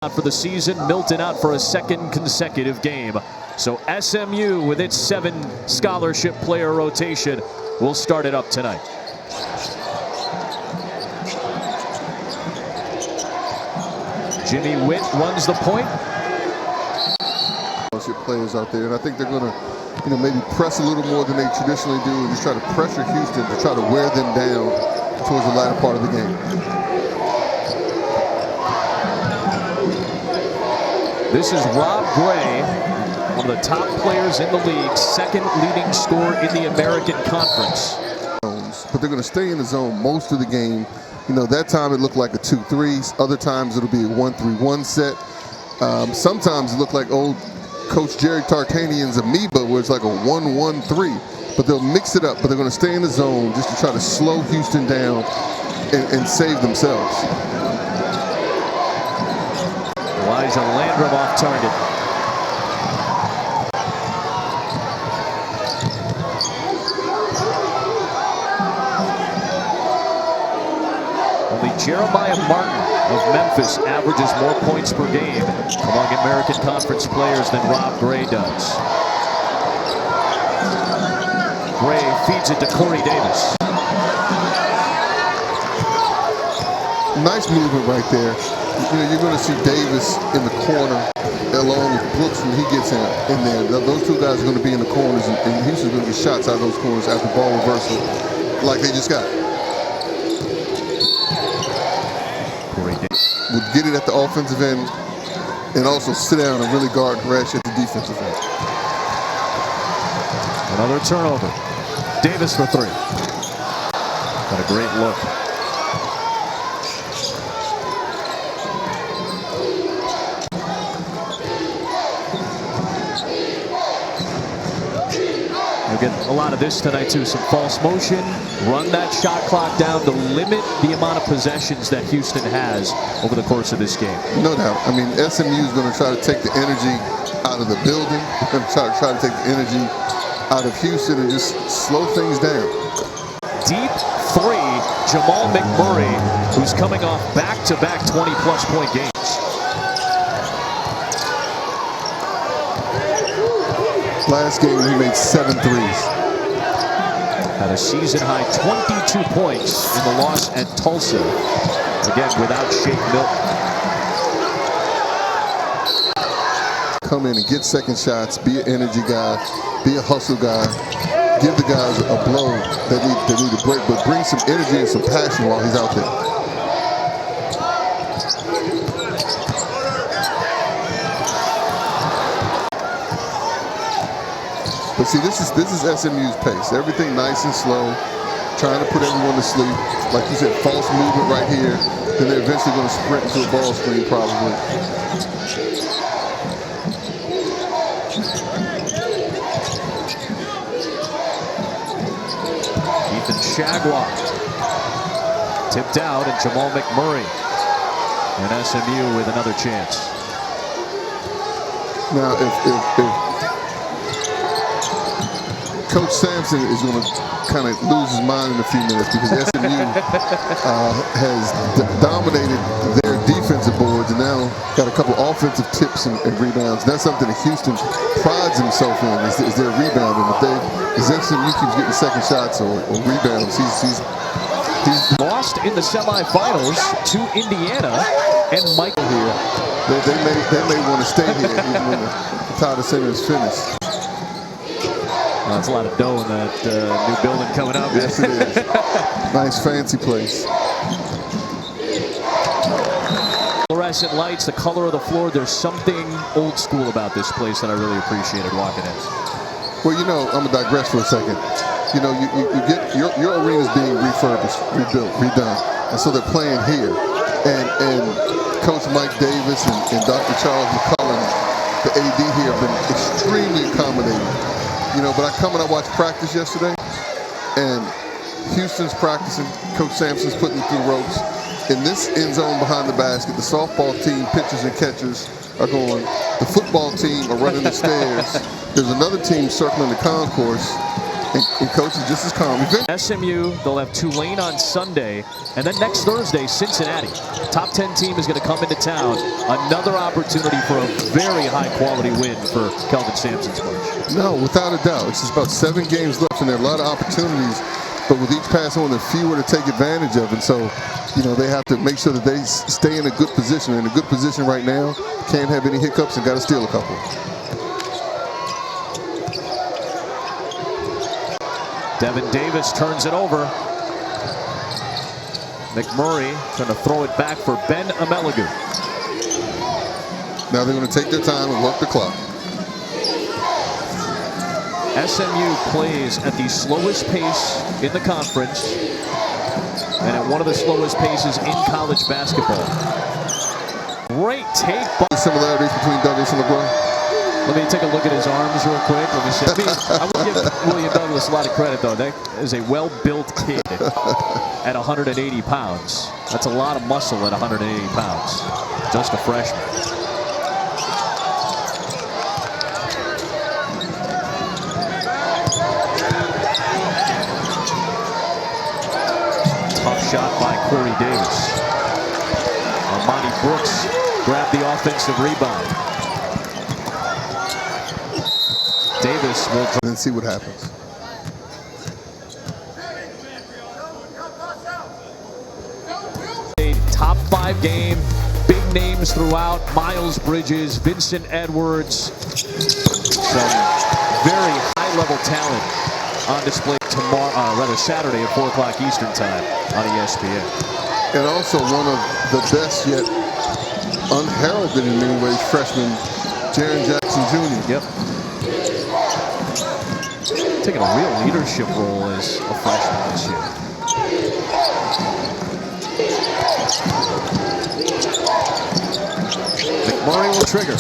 Out for the season, Milton out for a second consecutive game. So SMU with its 7 scholarship player rotation will start it up tonight. Jimmy Witt runs the point. Players out there, and I think they're going to, maybe press a little more than they traditionally do, and just try to pressure Houston to try to wear them down towards the latter part of the game. This is Rob Gray, one of the top players in the league, second leading scorer in the American Conference. But they're going to stay in the zone most of the game. That time it looked like a 2-3. Other times it'll be a 1-3-1 set. Sometimes it looked like old Coach Jerry Tarkanian's amoeba, where it's like a 1-1-3. But they'll mix it up. But they're going to stay in the zone just to try to slow Houston down and save themselves. Elijah Landrum off target. Only Jeremiah Martin of Memphis averages more points per game among American Conference players than Rob Gray does. Gray feeds it to Corey Davis. Nice movement right there. You're going to see Davis in the corner along with Brooks when he gets in there. Those two guys are going to be in the corners, and Houston's going to get shots out of those corners after ball reversal like they just got. Corey Davis would get it at the offensive end and also sit down and really guard Gresh at the defensive end. Another turnover. Davis for 3. Got a great look. Get a lot of this tonight too. Some false motion, run that shot clock down to limit the amount of possessions that Houston has over the course of this game. No doubt. SMU is going to try to take the energy out of the building. They're going to try to take the energy out of Houston and just slow things down. Deep 3, Jamal McMurray, who's coming off back-to-back 20-plus point games. Last game, he made 7 threes. Had a season-high 22 points in the loss at Tulsa. Again, without Shake Milton. Come in and get second shots, be an energy guy, be a hustle guy. Give the guys a blow that need a break, but bring some energy and some passion while he's out there. But see, this is SMU's pace. Everything nice and slow, trying to put everyone to sleep. Like you said, false movement right here. Then they're eventually going to sprint into a ball screen probably. Ethan Shagwa tipped out, and Jamal McMurray and SMU with another chance. Now, if Coach Sampson is going to kind of lose his mind in a few minutes, because SMU has dominated their defensive boards and now got a couple offensive tips and rebounds. That's something that Houston prides himself in, is their rebounding. If SMU keeps getting second shots or rebounds, he's lost in the semifinals to Indiana, and Michael here. They may want to stay here even when the Tyler Center is finished. That's a lot of dough in that new building coming up. Yes, it is. Nice, fancy place. Fluorescent lights, the color of the floor. There's something old school about this place that I really appreciated walking in. Well, I'm going to digress for a second. You get your arena's being refurbished, rebuilt, redone, and so they're playing here. And Coach Mike Davis and Dr. Charles McCullum, the AD here, have been extremely accommodating. But I come and I watched practice yesterday, and Houston's practicing. Coach Sampson's putting them through ropes. In this end zone behind the basket, the softball team, pitchers and catchers, are going. The football team are running the stairs. There's another team circling the concourse, And coach is just as calm. SMU, they'll have Tulane on Sunday, and then next Thursday, Cincinnati. Top 10 team is going to come into town. Another opportunity for a very high-quality win for Kelvin Sampson's coach. No, without a doubt. It's just about 7 games left, and there are a lot of opportunities. But with each pass on, there are fewer to take advantage of. And so, you know, they have to make sure that they stay in a good position. In a good position right now, can't have any hiccups and got to steal a couple. Devin Davis turns it over. McMurray trying to throw it back for Ben Amelagu. Now they're going to take their time and work the clock. SMU plays at the slowest pace in the conference and at one of the slowest paces in college basketball. Great take by similarities between Douglas and LeBron. Let me take a look at his arms real quick. Let me see. I would give William Douglas a lot of credit, though. That is a well-built kid at 180 pounds. That's a lot of muscle at 180 pounds. Just a freshman. Tough shot by Corey Davis. Armani Brooks grabbed the offensive rebound. Davis will and see what happens. A top 5 game, big names throughout. Miles Bridges, Vincent Edwards, some very high-level talent on display tomorrow, Saturday at 4 o'clock Eastern time on ESPN. And also one of the best yet unheralded in many ways freshman, Jaren Jackson Jr. Yep. Taking a real leadership role as a freshman this year. McMurray will trigger.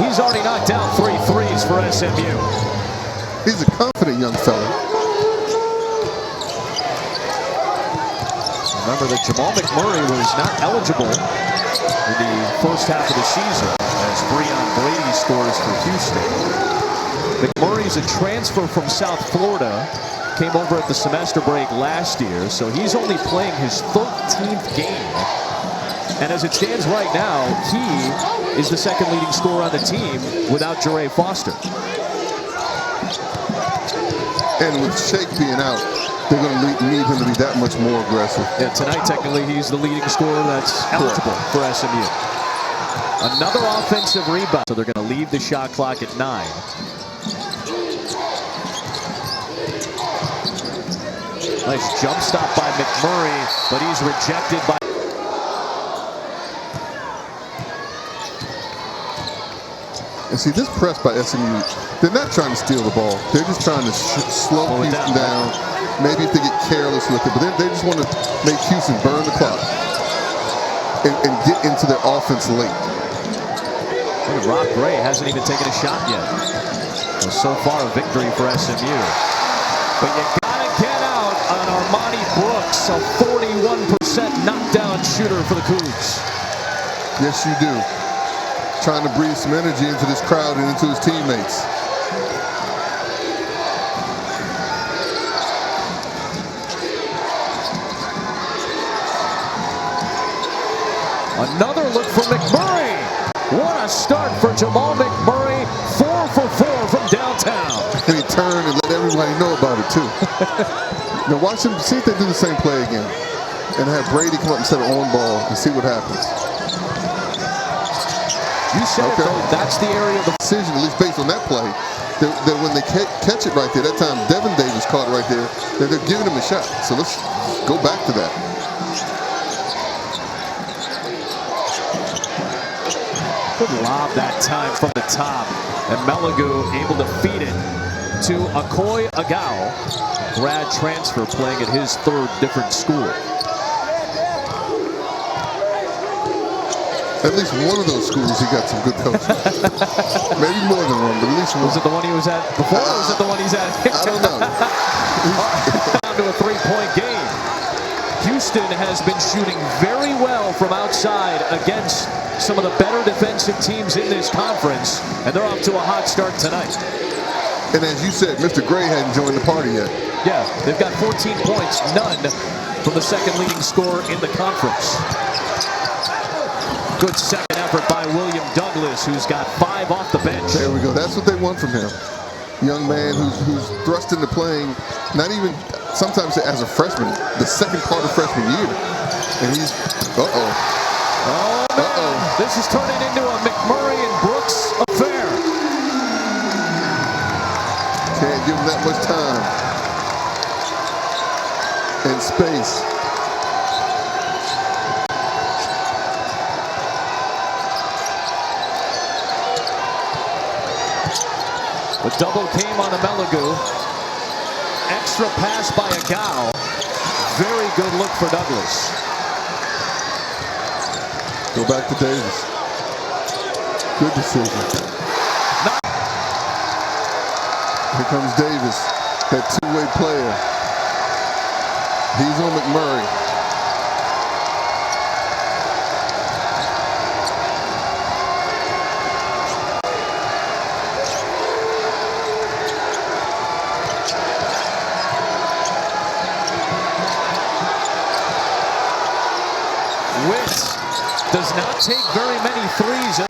He's already knocked down 3 threes for SMU. He's a confident young fella. Remember that Jamal McMurray was not eligible in the first half of the season as Breon Brady scores for Houston. McMurray's a transfer from South Florida, came over at the semester break last year, so he's only playing his 13th game. And as it stands right now, he is the second leading scorer on the team without Jarrell Foster. And with Shake being out, they're going to need him to be that much more aggressive. Yeah, tonight, technically, he's the leading scorer that's eligible for SMU. Another offensive rebound. So they're going to leave the shot clock at 9. Nice jump stop by McMurray, but he's rejected by... And see, this press by SMU, they're not trying to steal the ball. They're just trying to slow Houston down. Maybe if they get careless with it, but they just want to make Houston burn the clock and get into their offense late. And Rob Gray hasn't even taken a shot yet. So far, a victory for SMU. But you gotta get out on Armani Brooks, a 41% knockdown shooter for the Cougs. Yes, you do. Trying to breathe some energy into this crowd and into his teammates. Another look for McMurray. What a start for Jamal McMurray. 4 for 4 from downtown. And he turned and let everybody know about it, too. Now watch him, see if they do the same play again. And have Brady come up instead of on ball and see what happens. You said it, though, that's the area of the decision, at least based on that play, that when they catch it right there, that time Devin Davis caught it right there, that they're giving him a shot. So let's go back to that. Good lob that time from the top. And Melagu able to feed it to Akoy Agau, grad transfer playing at his 3rd different school. At least one of those schools, he got some good coaches. Maybe more than one, but at least one. Was it the one he was at before, or was it the one he's at? I don't know. Down to a 3-point game. Houston has been shooting very well from outside against some of the better defensive teams in this conference, and they're off to a hot start tonight. And as you said, Mr. Gray hadn't joined the party yet. Yeah, they've got 14 points, none from the second leading scorer in the conference. Good second effort by William Douglas, who's got 5 off the bench. There we go. That's what they want from him. Young man who's thrust into playing, not even sometimes as a freshman, the second part of freshman year. And he's, This is turning into a McMurray and Brooks affair. Can't give him that much time and space. The double came on Amelagu. Extra pass by Agau. Very good look for Douglas. Go back to Davis. Good decision. Here comes Davis, that two-way player. He's on McMurray. Does not take very many threes.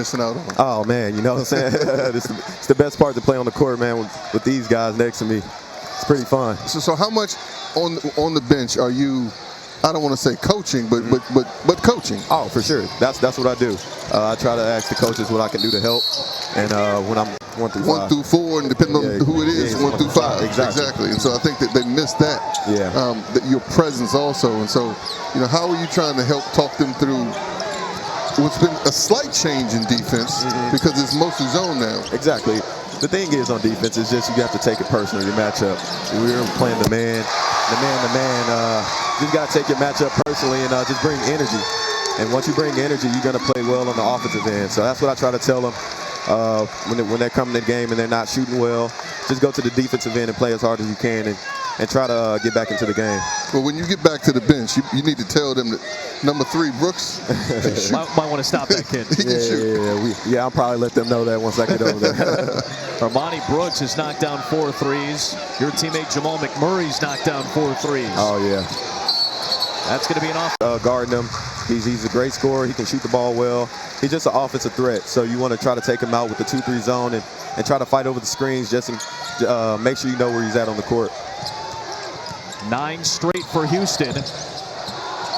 Oh, man, you know what I'm saying? It's the best part to play on the court, man, with these guys next to me. It's pretty fun. So how much on the bench are you, I don't want to say coaching, but coaching? Oh, for sure. That's what I do. I try to ask the coaches what I can do to help. And when I'm 1 through 5. 1 through 4, and depending on who it is, 1 through 5. Exactly. And so I think that they missed that. Yeah. That your presence also. And so, you know, how are you trying to help talk them through what's been a slight change in defense because it's mostly zone now? Exactly. The thing is on defense is just you have to take it personal, your matchup. We're playing the man. You got to take your matchup personally and just bring energy. And once you bring energy, you're going to play well on the offensive end. So that's what I try to tell them when they're coming to the game and they're not shooting well. Just go to the defensive end and play as hard as you can and try to get back into the game. Well, when you get back to the bench, you need to tell them that number 3, Brooks, might want to stop that kid. He can shoot. I'll probably let them know that once I get over there. Armani Brooks has knocked down 4 threes. Your teammate Jamal McMurray's knocked down 4 threes. Oh, yeah. That's going to be an off. Guarding him. He's a great scorer. He can shoot the ball well. He's just an offensive threat. So you want to try to take him out with the 2-3 zone and try to fight over the screens just to make sure you know where he's at on the court. 9 straight for Houston.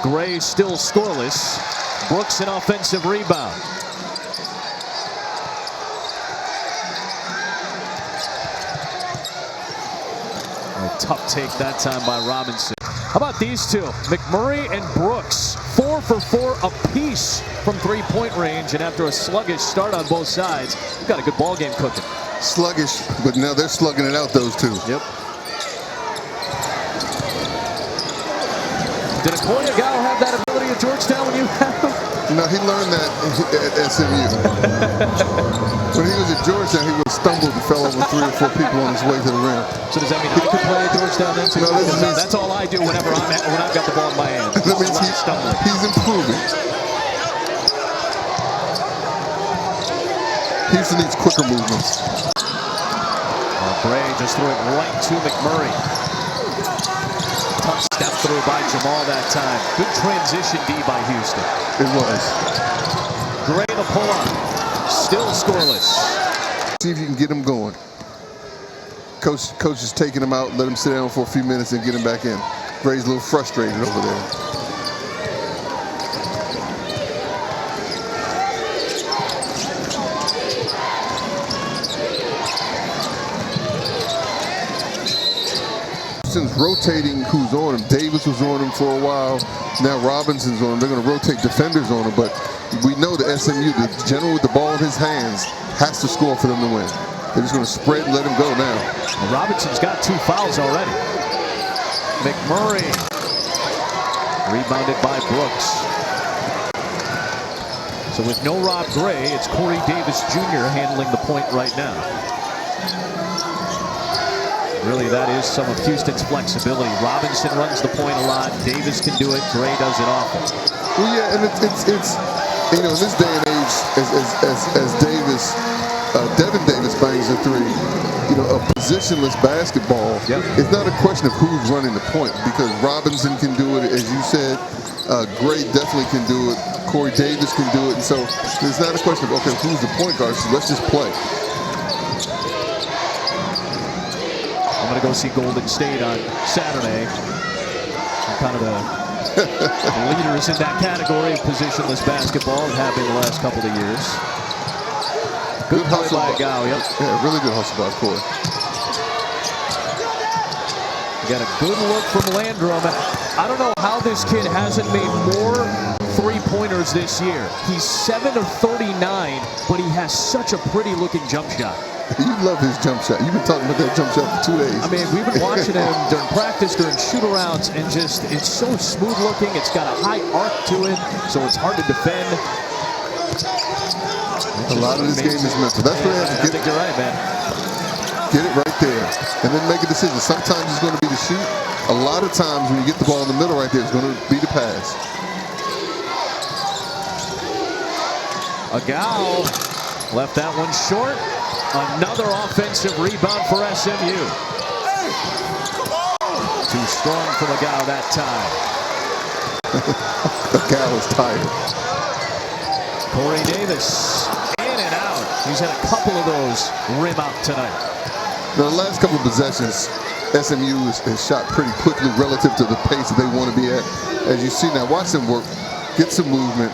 Gray still scoreless. Brooks an offensive rebound. A tough take that time by Robinson. How about these two? McMurray and Brooks, 4 for 4 apiece from three-point range, and after a sluggish start on both sides, we've got a good ball game cooking. Sluggish, but now they're slugging it out, those two. Yep. Did Akoy have that ability at Georgetown when you had him? No, he learned that at SMU. When he was at Georgetown, he would have stumbled and fell over 3 or 4 people on his way to the rim. So does that mean I could play at Georgetown then too? No, that's all I do when I've got the ball in my hand. That means he's improving. Houston needs quicker movements. Gray just threw it right to McMurray. Tough step through by Jamal that time. Good transition D by Houston. It was. Gray the pull-up. Still scoreless. See if you can get him going. Coach is taking him out, let him sit down for a few minutes and get him back in. Gray's a little frustrated over there. Houston's rotating who's on him. Davis was on him for a while. Now Robinson's on him. They're going to rotate defenders on him, but we know that SMU, the general with the ball in his hands, has to score for them to win. They're just going to spread and let him go now. Well, Robinson's got 2 fouls already. McMurray rebounded by Brooks. So with no Rob Gray, it's Corey Davis Jr. handling the point right now. Really, that is some of Houston's flexibility. Robinson runs the point a lot. Davis can do it. Gray does it often. Well, yeah, and it's you know, in this day and age, as Davis, Devin Davis bangs a three. You know, a positionless basketball. Yep. It's not a question of who's running the point, because Robinson can do it, as you said. Gray definitely can do it. Corey Davis can do it. And so it's not a question of, okay, who's the point guard? So let's just play. I'm going to go see Golden State on Saturday. I'm kind of the leaders in that category of positionless basketball and have been the last couple of years. Good play hustle by Agau, yep. Yeah, really good hustle by Akoy. You got a good look from Landrum. I don't know how this kid hasn't made more three-pointers this year. He's 7 of 39, but he has such a pretty-looking jump shot. You love his jump shot. You've been talking about that jump shot for 2 days. I mean, we've been watching him during practice, during shoot-arounds, and just, it's so smooth-looking. It's got a high arc to it, so it's hard to defend. A lot of this game is mental. That's where they have to I think you're right, man. get it right there, and then make a decision. Sometimes it's going to be the shoot. A lot of times when you get the ball in the middle right there, it's going to be the pass. Agau left that one short. Another offensive rebound for SMU. Too strong from Agau that time. Agau is tired. Corey Davis in and out. He's had a couple of those rim out tonight. Now, the last couple of possessions, SMU has shot pretty quickly relative to the pace that they want to be at. As you see now, watch them work, get some movement,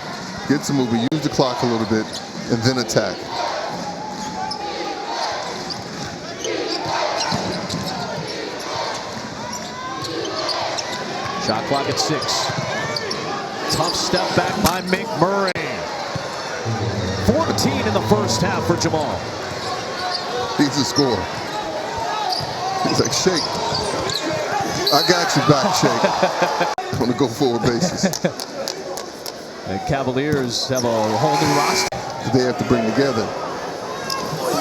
use the clock a little bit, and then attack. Shot clock at 6. Tough step back by McMurray. 14 in the first half for Jamal. He's a scorer. He's like, Shake, I got you back, Shake. On a go-forward basis. The Cavaliers have a whole new roster they have to bring together.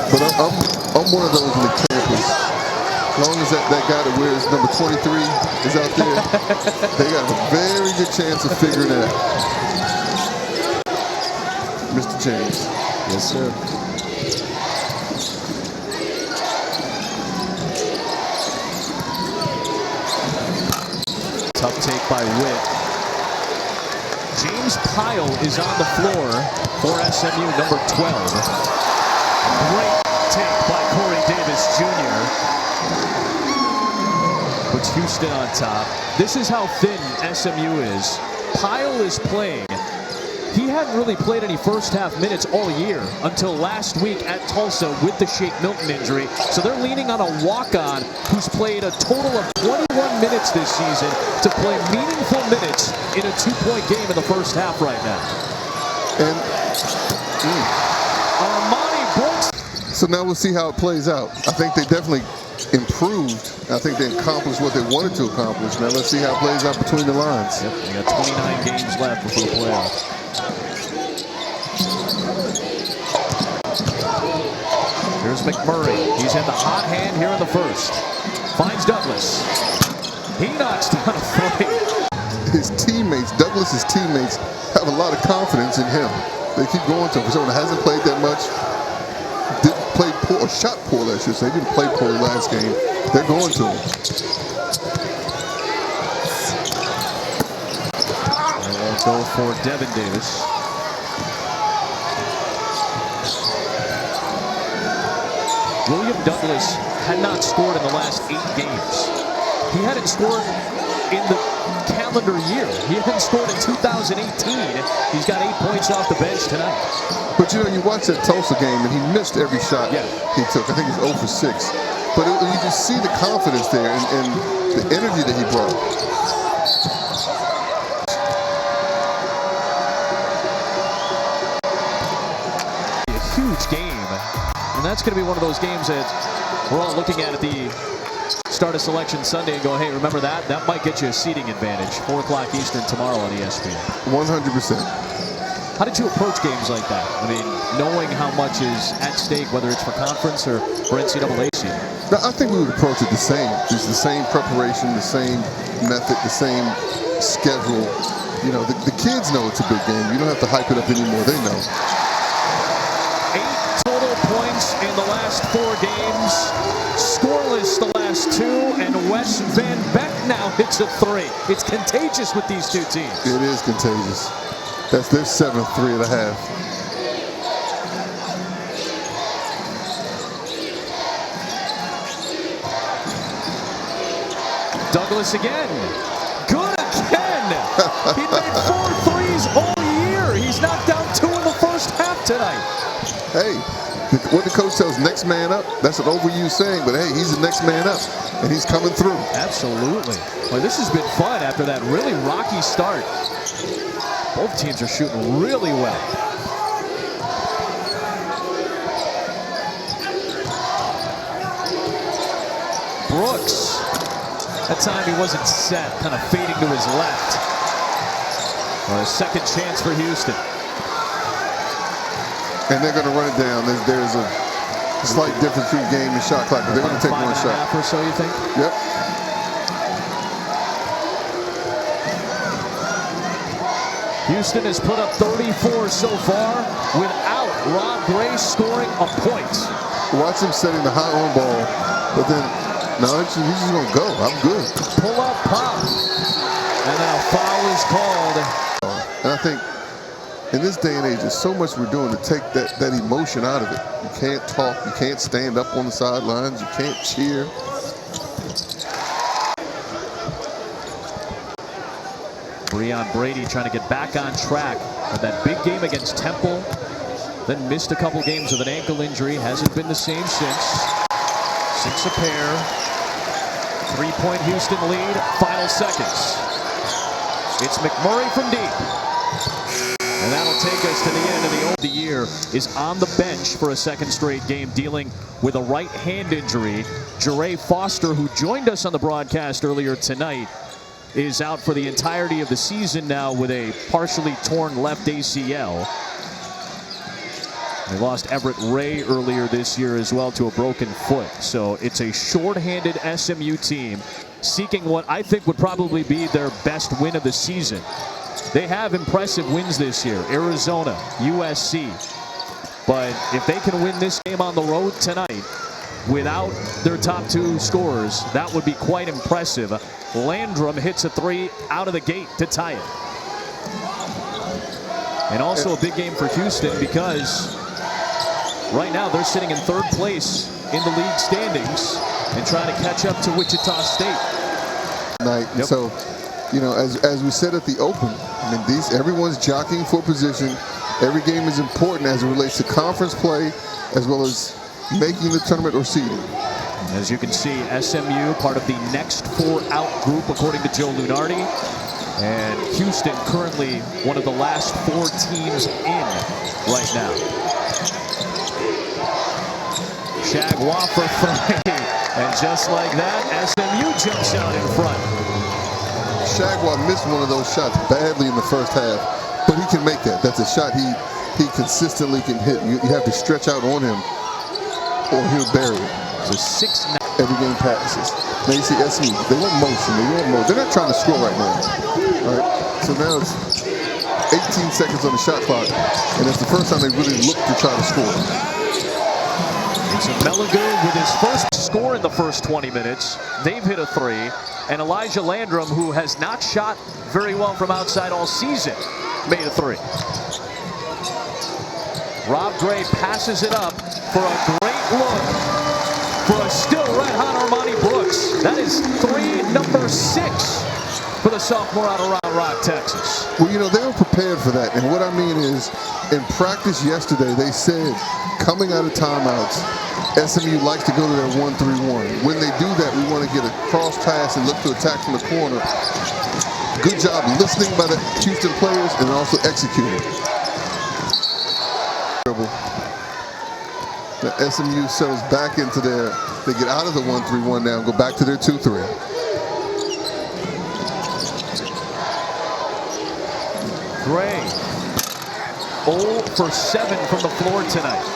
But I'm one of those in the campus. As long as that guy that wears number 23 is out there, they got a very good chance of figuring it out. Mr. James. Yes, sir. Tough take by Witt. James Pyle is on the floor for SMU, number 12. Great take by Corey Davis Jr. Puts Houston on top. This is how thin SMU is. Pyle is playing. He hadn't really played any first half minutes all year until last week at Tulsa with the Shake Milton injury. So they're leaning on a walk-on who's played a total of 21 minutes this season to play meaningful minutes in a 2-point game in the first half right now. And Armani Brooks. so now we'll see how it plays out. I think they definitely improved. I think they accomplished what they wanted to accomplish. Now let's see how it plays out between the lines. Yep, we got 29 games left before the playoffs. Here's McMurray. He's in the hot hand here in the first. Finds Douglas. He knocks down a three. His teammates, Douglas's teammates, have a lot of confidence in him. They keep going to him. For someone that hasn't played that much, didn't play poor, or shot poorly, I should say. Didn't play poorly last game. They're going to him. They'll go for Devin Davis. William Douglas had not scored in the last 8 games. He hadn't scored in the calendar year. He hadn't scored in 2018. He's got 8 points off the bench tonight. But you know, you watch that Tulsa game, and he missed every shot he took. I think he's 0 for 6. But you just see the confidence there and the energy that he brought. A huge game. And that's going to be one of those games that we're all looking at the start of Selection Sunday and going, hey, remember that? That might get you a seating advantage. 4 o'clock Eastern tomorrow on ESPN. 100%. How did you approach games like that? I mean, knowing how much is at stake, whether it's for conference or for NCAA season. Now, I think we would approach it the same. It's the same preparation, the same method, the same schedule. You know, the kids know it's a big game. You don't have to hype it up anymore. They know. the last 4 games. Scoreless the last 2, and Wes Van Beck now hits a 3. It's contagious with these two teams. It is contagious. That's their 7th 3.5. Douglas again. Good again. He made 4 threes all year. He's knocked down 2 in the first half tonight. Hey, what the coach tells, next man up. That's an overused saying, but hey, he's the next man up, and he's coming through. Absolutely. Well, this has been fun after that really rocky start. Both teams are shooting really well. Brooks. That time he wasn't set, kind of fading to his left. A second chance for Houston. And they're going to run it down. There's a slight difference between game and shot clock, but they're going to take one shot. 5.5 or so, you think? Yep. Houston has put up 34 so far without Rob Gray scoring a point. Watch him setting the high on ball, but then no, he's just going to go. I'm good. Pull up, pop. And then a foul is called. And I think in this day and age, there's so much we're doing to take that emotion out of it. You can't talk. You can't stand up on the sidelines. You can't cheer. Breon Brady trying to get back on track with that big game against Temple. Then missed a couple games with an ankle injury. Hasn't been the same since. 6 a pair. 3-point Houston lead. Final seconds. It's McMurray from deep. And that'll take us to the end of the year. Is on the bench for a second straight game, dealing with a right hand injury. Jeray Foster, who joined us on the broadcast earlier tonight, is out for the entirety of the season now with a partially torn left ACL. They lost Everett Ray earlier this year as well to a broken foot. So it's a shorthanded SMU team seeking what I think would probably be their best win of the season. They have impressive wins this year. Arizona, USC. But if they can win this game on the road tonight without their top 2 scorers, that would be quite impressive. Landrum hits a 3 out of the gate to tie it. And also a big game for Houston because right now they're sitting in 3rd place in the league standings and trying to catch up to Wichita State. Yep. So, you know, as we said at the open, I mean, everyone's jockeying for position. Every game is important as it relates to conference play as well as making the tournament or seeding. As you can see, SMU part of the next 4 out group according to Joe Lunardi. And Houston currently one of the last 4 teams in right now. Shagwa for 3. And just like that, SMU jumps out in front. Shagwa missed one of those shots badly in the first half, but he can make that. That's a shot he consistently can hit. You have to stretch out on him or he'll bury it. So 6-9. Every game passes. Now you see SMU, they want motion. They're not trying to score right now. All right? So now it's 18 seconds on the shot clock, and it's the first time they really look to try to score. So Mellinger with his first score in the first 20 minutes. They've hit a 3. And Elijah Landrum, who has not shot very well from outside all season, made a 3. Rob Gray passes it up for a great look for a still red-hot Armani Brooks. That is 3, number 6 for the sophomore out of Round Rock, Texas. Well, you know, they were prepared for that. And what I mean is, in practice yesterday, they said, coming out of timeouts, SMU likes to go to their 1-3-1. When they do that, we want to get a cross pass and look to attack from the corner. Good job listening by the Houston players and also executing. The SMU settles back into they get out of the 1-3-1 now and go back to their 2-3. Gray, 0 for 7 from the floor tonight.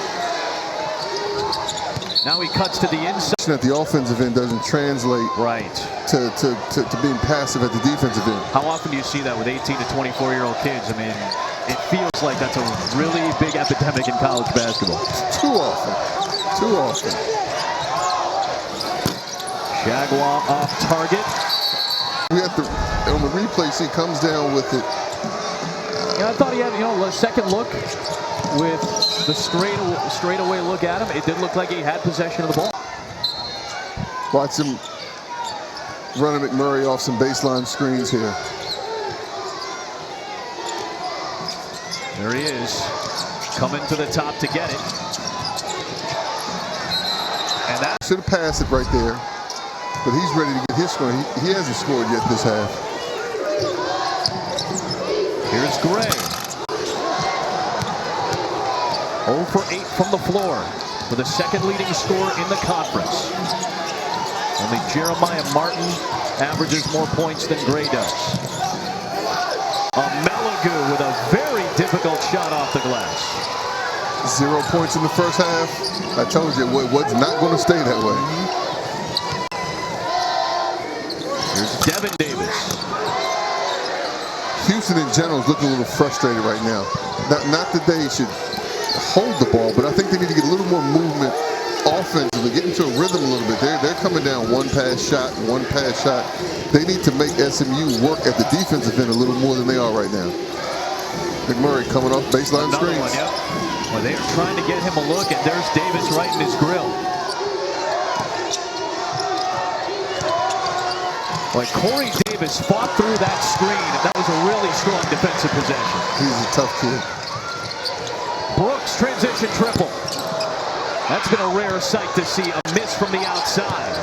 Now he cuts to the inside. At the offensive end doesn't translate to being passive at the defensive end. How often do you see that with 18 to 24-year-old kids? I mean, it feels like that's a really big epidemic in college basketball. Too often. Too often. Jaguar off target. We have to, on the replay, he comes down with it. Yeah, I thought he had, a second look with the straightaway look at him. It did look like he had possession of the ball. Watch him running McMurray off some baseline screens here. There he is, coming to the top to get it. And that should have passed it right there, but he's ready to get his score. He hasn't scored yet this half. Here's Gray. 0 for 8 from the floor for the second leading scorer in the conference. Only Jeremiah Martin averages more points than Gray does. Melagu with a very difficult shot off the glass. 0 points in the first half. I told you it was not going to stay that way. Here's Devin Davis. Houston in general is looking a little frustrated right now. Not that they should hold the ball, but I think they need to get a little more movement offensively, get into a rhythm a little bit. They're coming down one pass shot. They need to make SMU work at the defensive end a little more than they are right now. McMurray coming off baseline screens. One, yep. Well, they are trying to get him a look, and there's Davis right in his grill. Like Corey Davis fought through that screen. That was a really strong defensive possession. He's a tough kid. Brooks transition triple. That's been a rare sight to see, a miss from the outside.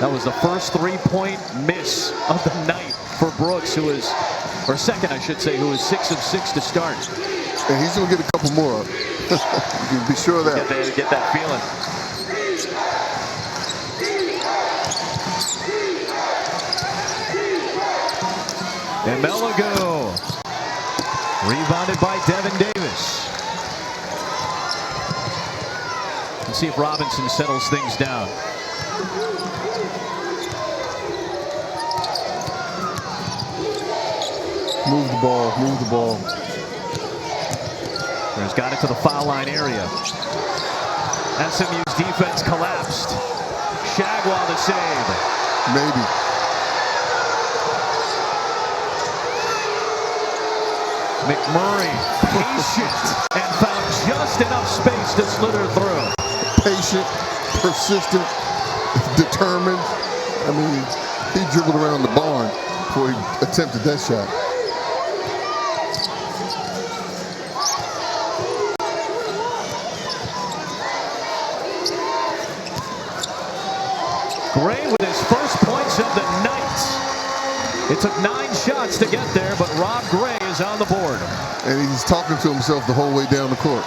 That was the first three-point miss of the night for Brooks, or second, I should say, who was 6 of 6 to start. And he's going to get a couple more. You can be sure of that. Get that feeling. And Melagu, rebounded by Devin Davis. Let's see if Robinson settles things down. Move the ball. He's got it to the foul line area. SMU's defense collapsed. Shagwell to save. Maybe. McMurray, patient, and found just enough space to slither through. Patient, persistent, determined. I mean, he dribbled around the barn before he attempted that shot. Gray with his first points of the night. It took 9 shots to get there, but Rob Gray is on the board. And he's talking to himself the whole way down the court.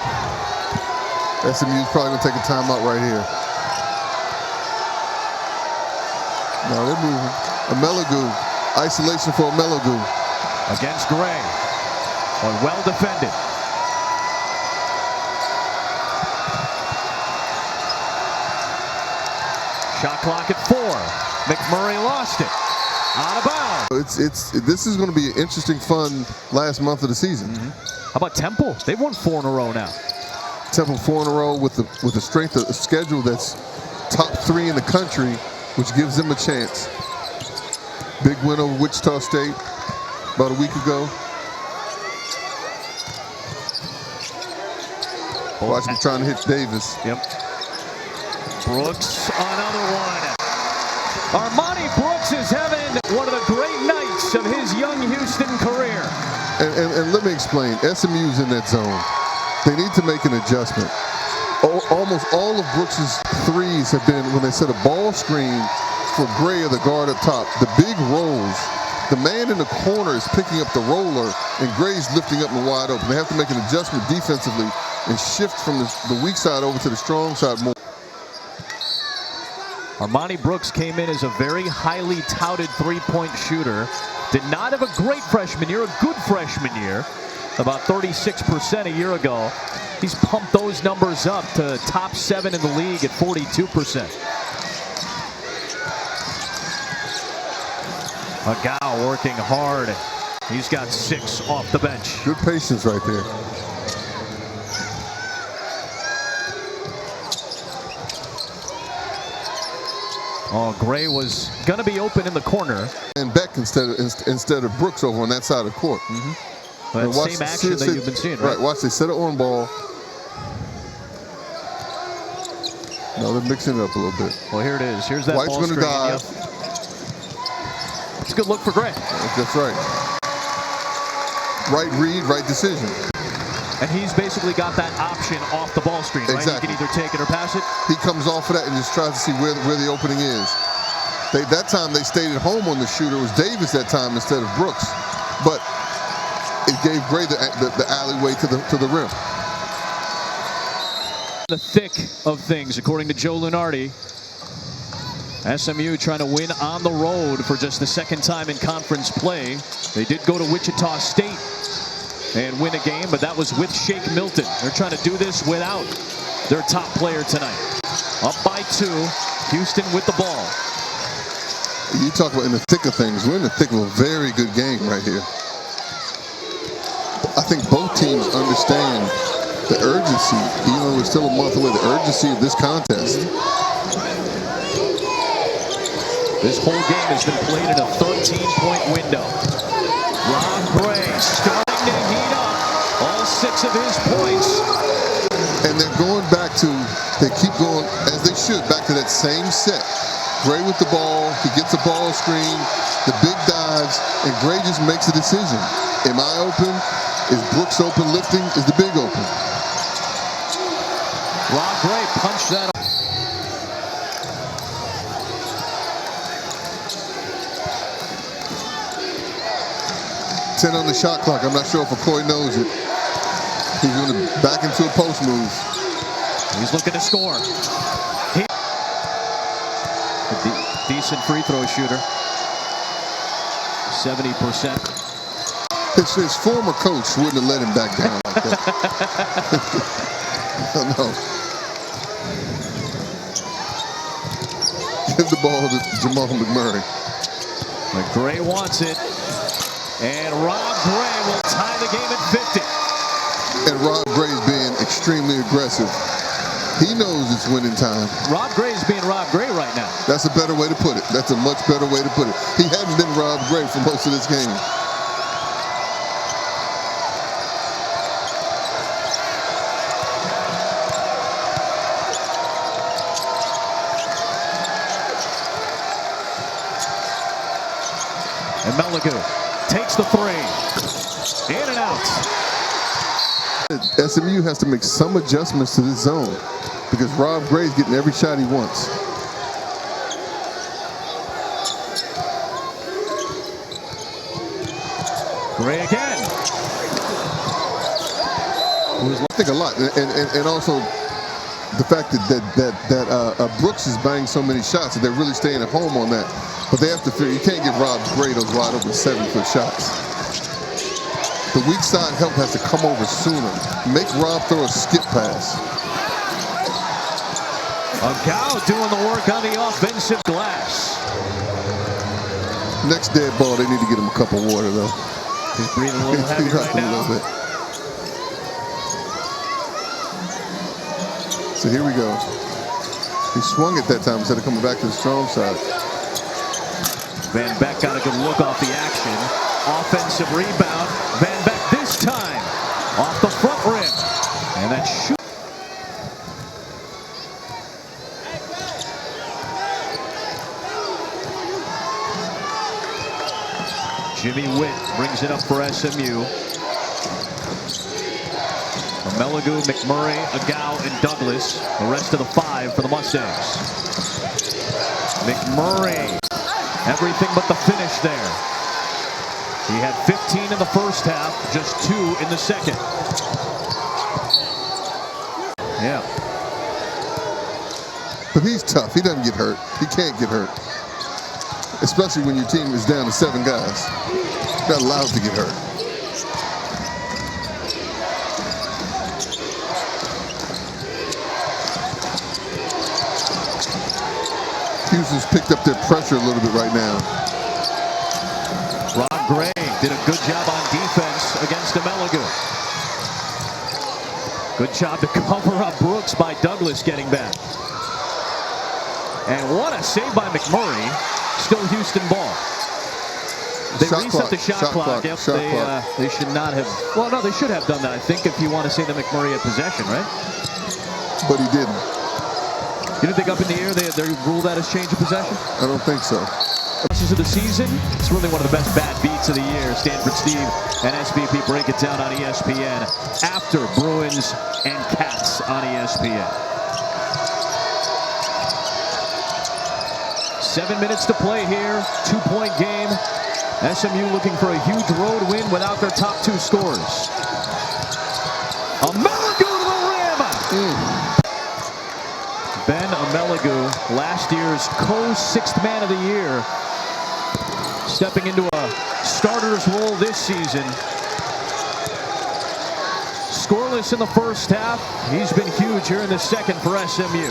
SMU's probably going to take a timeout right here. No, they're moving. Melagu. Isolation for Melagu. Against Gray. Well defended. Shot clock at 4. McMurray lost it. Out of bounds. This is going to be an interesting, fun last month of the season. How about Temple? They've won 4 in a row now. Temple 4 in a row with the strength of the schedule that's top 3 in the country, which gives them a chance. Big win over Wichita State about a week ago. Watch him trying to hit Davis. Yep. Brooks, another one. Armani Brooks is having one of the great nights of his young Houston career. And let me explain. SMU's in that zone. They need to make an adjustment. Almost all of Brooks's threes have been when they set a ball screen for Gray or the guard up top. The big rolls. The man in the corner is picking up the roller, and Gray's lifting up and wide open. They have to make an adjustment defensively and shift from the weak side over to the strong side more. Armani Brooks came in as a very highly touted three-point shooter. Did not have a great freshman year, a good freshman year. About 36% a year ago. He's pumped those numbers up to top 7 in the league at 42%. Agau working hard He's got 6 off the bench. Good patience right there. Oh, Gray was going to be open in the corner. And Beck instead of Brooks over on that side of the court. But same action that you've been seeing, right? Right, watch, they set an on ball. No, they're mixing it up a little bit. Well, here it is. Here's that White's ball going to screen. dive. Yep. It's a good look for Gray. That's right. Right read, right decision. And he's basically got that option off the ball screen, right? Exactly. He can either take it or pass it. He comes off of that and just tries to see where the opening is. That time they stayed at home on the shooter. It was Davis that time instead of Brooks. But it gave Gray the alleyway to the rim. The thick of things, according to Joe Lunardi. SMU trying to win on the road for just the second time in conference play. They did go to Wichita State and win a game, but that was with Shake Milton. They're trying to do this without their top player tonight. Up by 2, Houston with the ball. You talk about in the thick of things. We're in the thick of a very good game right here. I think both teams understand the urgency, even though we're still a month away, the urgency of this contest. This whole game has been played in a 13-point window. Rob Gray starting to heat up all 6 of his points. And they're going back to, they keep going, as they should, back to that same set. Gray with the ball, he gets a ball screen, the big dives, and Gray just makes a decision. Am I open? Is Brooks open lifting? Is the big open? Rob Gray punched that. 10 on the shot clock. I'm not sure if Akoy knows it. He's going to back into a post move. He's looking to score. A decent free throw shooter. 70%. His former coach wouldn't have let him back down like that. No. Give the ball to Jamal McMurray. But Gray wants it. And Rob Gray will tie the game at 50. And Rob Gray's being extremely aggressive. He knows it's winning time. Rob Gray is being Rob Gray right now. That's a better way to put it. That's a much better way to put it. He hadn't been Rob Gray for most of this game. And Meligu takes the 3. In and out. SMU has to make some adjustments to this zone because Rob Gray's getting every shot he wants. Gray again. I think a lot, and also the fact that Brooks is banging so many shots that they're really staying at home on that. But they have to figure, you can't give Rob Gray those wide open 7-foot shots. The weak side help has to come over sooner. Make Rob throw a skip pass. Agau doing the work on the offensive glass. Next dead ball, they need to get him a cup of water, though. He's breathing a little heavy right now. A little bit. So here we go. He swung it that time instead of coming back to the strong side. Van Beck got a good look off the action. Offensive rebound. Van Beck this time off the front rim. And that shoot. Jimmy Witt brings it up for SMU. Meligu, McMurray, Agau, and Douglas. The rest of the 5 for the Mustangs. McMurray. Everything but the finish there. He had 15 in the first half, just 2 in the second. Yeah. But he's tough. He doesn't get hurt. He can't get hurt. Especially when your team is down to 7 guys. You're not allowed to get hurt. Houston's picked up their pressure a little bit right now. Rob Gray did a good job on defense against Amelagu. Good job to cover up Brooks by Douglas getting back. And what a save by McMurray. Still Houston ball. They reset the shot clock. Yep, they should not have. Well, no, they should have done that, I think, if you want to say that McMurray had possession, right? But he didn't. You didn't think up in the air they ruled that as change of possession? I don't think so. Of the season, it's really one of the best bad beats of the year. Stanford Steve and SVP break it down on ESPN after Bruins and Cats on ESPN. 7 minutes to play here, 2-point game. SMU looking for a huge road win without their top two scorers. Amelagu to the rim! Ben Amelagu, last year's co-sixth man of the year, stepping into a starter's role this season. Scoreless in the first half. He's been huge here in the second for SMU.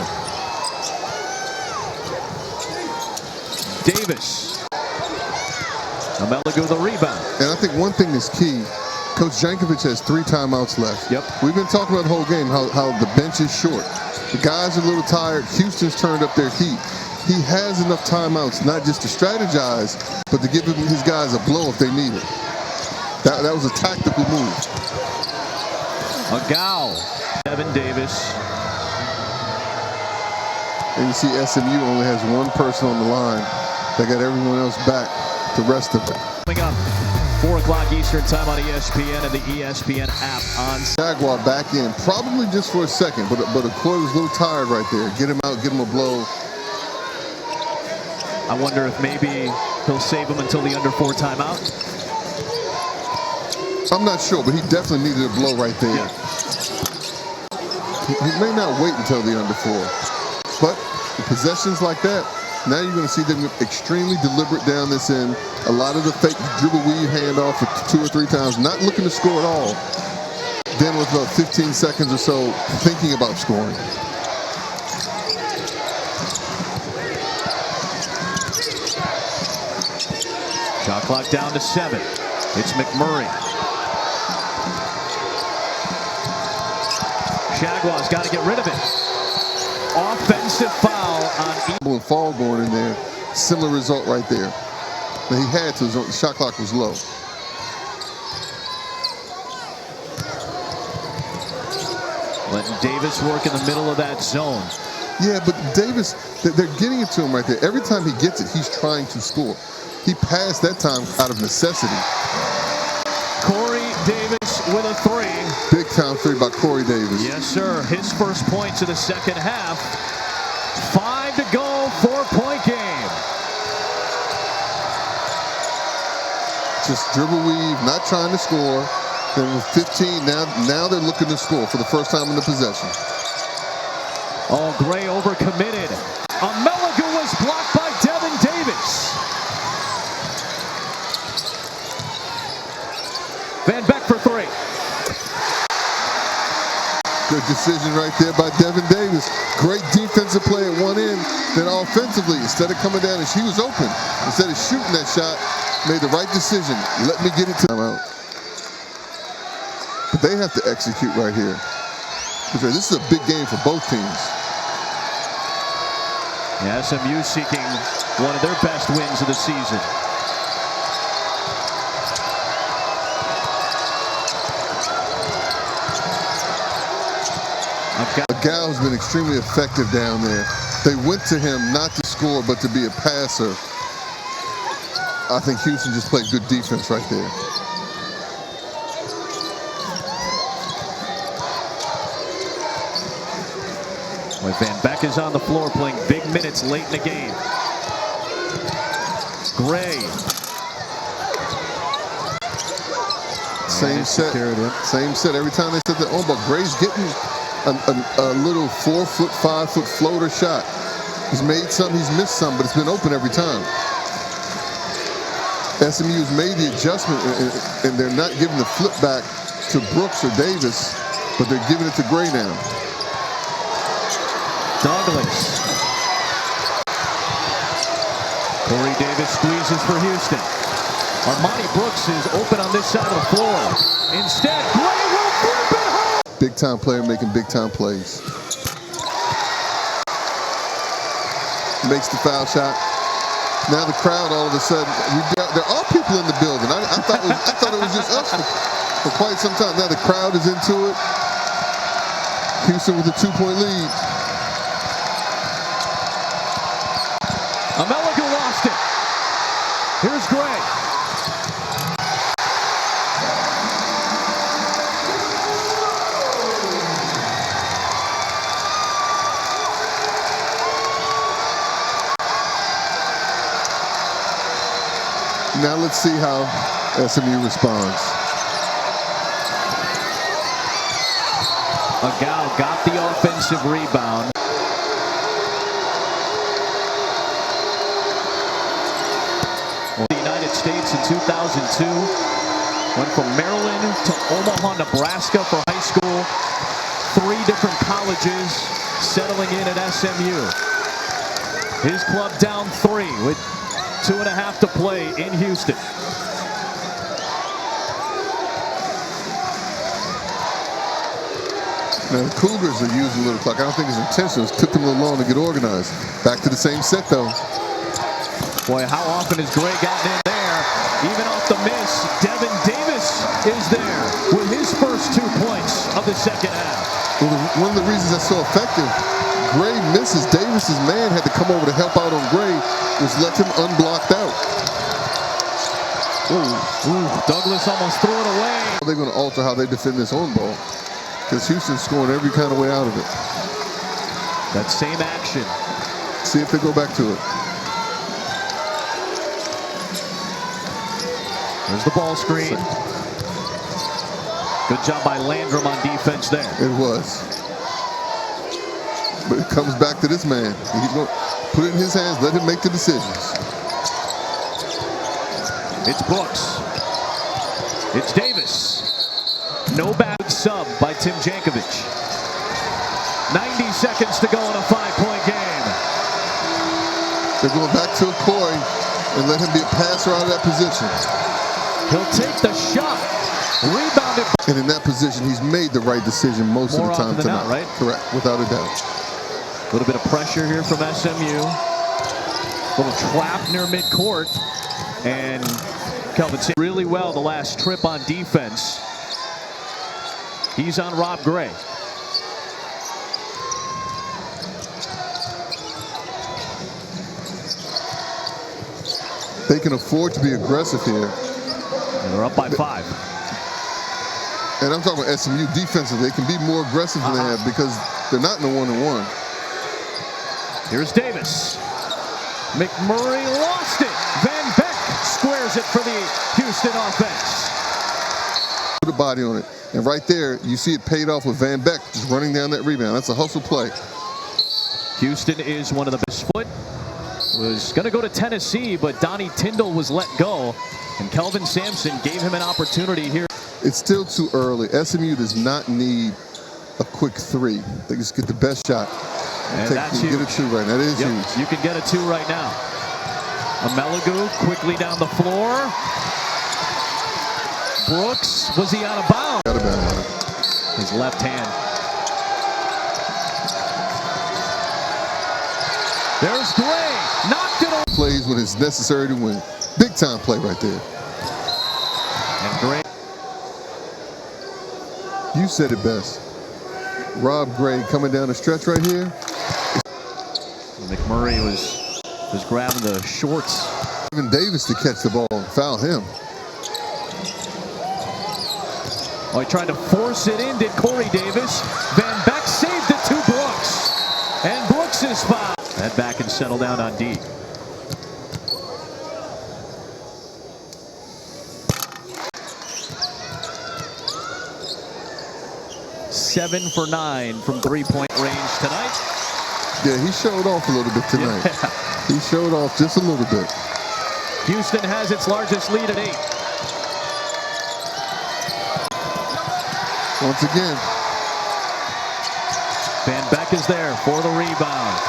Davis. Amelagu the rebound. And I think one thing is key. Coach Jankovic has 3 timeouts left. Yep. We've been talking about the whole game, how the bench is short. The guys are a little tired. Houston's turned up their heat. He has enough timeouts not just to strategize, but to give his guys a blow if they need it. That was a tactical move. Agau. Evan Davis. And you see SMU only has one person on the line. They got everyone else back. The rest of it. Coming up, 4 o'clock Eastern time on ESPN and the ESPN app on. Jaguar back in, probably just for a second, but Akoy was a little tired right there. Get him out, get him a blow. I wonder if maybe he'll save him until the under 4 timeout. I'm not sure, but he definitely needed a blow right there. Yeah. He may not wait until the under 4, but possessions like that, now you're going to see them extremely deliberate down this end. A lot of the fake dribble weave handoff for 2 or 3 times, not looking to score at all. Then with about 15 seconds or so, thinking about scoring. Shot clock down to 7. It's McMurray. Jaguars got to get rid of it. Offensive foul on And fall going in there, similar result right there. But he had to, the shot clock was low. letting Davis work in the middle of that zone. Yeah, but Davis, they're getting it to him right there. Every time he gets it, he's trying to score. He passed that time out of necessity. Corey Davis with a 3. Big time 3 by Corey Davis. Yes, sir. His first points of the second half. 5 to go, 4-point game. Just dribble weave, not trying to score. Then with 15, now they're looking to score for the first time in the possession. Oh, Gray overcommitted. Amelagu was blocked by Devin Davis. Van Beck for 3. Good decision right there by Devin Davis. Great defensive play at one end. Then offensively, instead of coming down, and she was open, instead of shooting that shot, made the right decision. Let me get it to them out. But they have to execute right here. Because this is a big game for both teams. Yeah, SMU seeking one of their best wins of the season. Agau's been extremely effective down there. They went to him not to score, but to be a passer. I think Houston just played good defense right there. When Van Beck is on the floor playing big minutes late in the game. Gray. Same set. Same set. Every time they set their own, but Gray's getting a little 4-foot, 5-foot floater shot. He's made some, he's missed some, but it's been open every time. SMU's made the adjustment, and they're not giving the flip back to Brooks or Davis, but they're giving it to Gray now. Douglas. Corey Davis squeezes for Houston. Armani Brooks is open on this side of the floor. Instead, Gray will flip it home. Big time player making big time plays. Makes the foul shot. Now the crowd all of a sudden, there are people in the building. I thought it was just us for quite some time. Now the crowd is into it. Houston with a 2-point lead. Amelagu lost it. Here's Gray. Now let's see how SMU responds. Agau got the offensive rebound. The United States in 2002 went from Maryland to Omaha, Nebraska for high school. 3 different colleges, settling in at SMU. His club down 3 with 2.5 to play in Houston. Now the Cougars are using a little clock. I don't think it's intentional. It took them a little long to get organized. Back to the same set though. Boy, how often has Gray gotten in there? Even off the miss, Devin Davis is there with his first 2 points of the second half. Well, one of the reasons that's so effective, Gray misses. Davis's man had to come over to help out on Gray, which left him unblocked out. Ooh, Douglas almost threw it away. They're going to alter how they defend this on ball because Houston's scoring every kind of way out of it. That same action. See if they go back to it. There's the ball screen. Good job by Landrum on defense there. It was. But it comes back to this man. He's going to put it in his hands, let him make the decisions. It's Brooks. It's Davis. No bad sub by Tim Jankovic. 90 seconds to go in a 5-point game. They're going back to Akoy and let him be a passer out of that position. He'll take the shot. Rebounded. And in that position, he's made the right decision most of the time tonight. Not, right? Correct, without a doubt. A little bit of pressure here from SMU. Little trap near midcourt. And Kelvin really well the last trip on defense. He's on Rob Gray. They can afford to be aggressive here. And they're up by 5. And I'm talking about SMU defensively. They can be more aggressive than they have because they're not in the 1-on-1. Here's Davis. McMurray lost it. Van Beck squares it for the Houston offense. Put a body on it. And right there, you see it paid off with Van Beck just running down that rebound. That's a hustle play. Houston is one of the best. Foot was going to go to Tennessee, but Donnie Tyndall was let go. And Kelvin Sampson gave him an opportunity here. It's still too early. SMU does not need a quick 3. They just get the best shot. And that's huge. Get a 2 right now. That is huge. You can get a 2 right now. Amelagu quickly down the floor. Brooks, was he out of bounds? Out of bounds. His left hand. There's Gray. Knocked it on. Plays when it's necessary to win. Big time play right there. And Gray. You said it best. Rob Gray coming down the stretch right here. McMurray was grabbing the shorts. Even Davis to catch the ball and foul him. Oh, he tried to force it in, did Corey Davis. Van Beck saved it to Brooks. And Brooks is fouled. Head back and settle down on D. Seven for 9 from 3-point range tonight. Yeah, he showed off a little bit tonight. Yeah. He showed off just a little bit. Houston has its largest lead at 8. Once again. Van Beck is there for the rebound.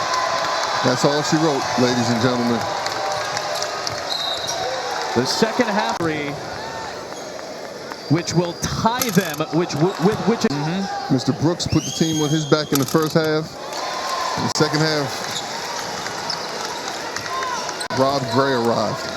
That's all she wrote, ladies and gentlemen. The second half, which will tie them, Mr. Brooks put the team on his back in the first half. In the second half, Rob Gray arrived.